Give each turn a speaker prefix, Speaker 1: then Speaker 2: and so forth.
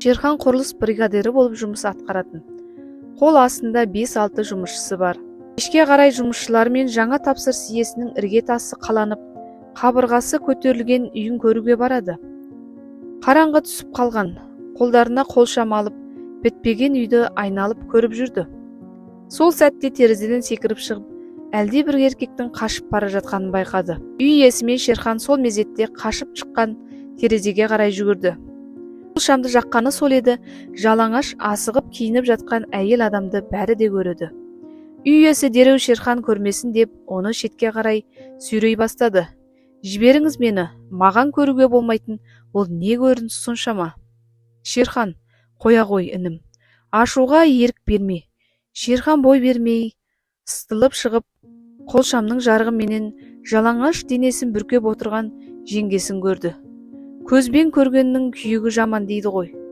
Speaker 1: Шерхан құрылыс бригадирі болып жұмыс атқаратын. Қол астында 5-6 жұмысшысы бар. Кешке қарай жұмысшылармен жаңа тапсырыс иесінің іргетасы қаланып, қабырғасы көтерілген үйін көруге барады. Қараңғы түсіп қалған, қолдарына қолшам алып, бітпеген үйді айналып көріп жүрді. Сол сәтте терезеден секіріп шығып, әлде бір еркектің қашып бара жатқанын байқады. Үй иесі мен Шерхан сол мезетте қашып шыққан терезеге қарай жүгірді. Шамды жаққаны сол еді, жалаңаш асығып киініп жатқан әйел адамды бәрі де көреді. Үй иесі дереу Шерхан көрмесін деп, оны шетке қарай сүйрей бастады. Жіберіңіз мені, маған көруге болмайтын, ол не көрініс соншама? Шерхан, қоя ғой інім, ашуға ерік берме. Шерхан бой бермей, сытылып шығып, қолшамның жарығыменен жалаңаш денесін бүркеп отырған жеңгесін көрді. Көзбен көргеннің күйігі жаман дейді ғой.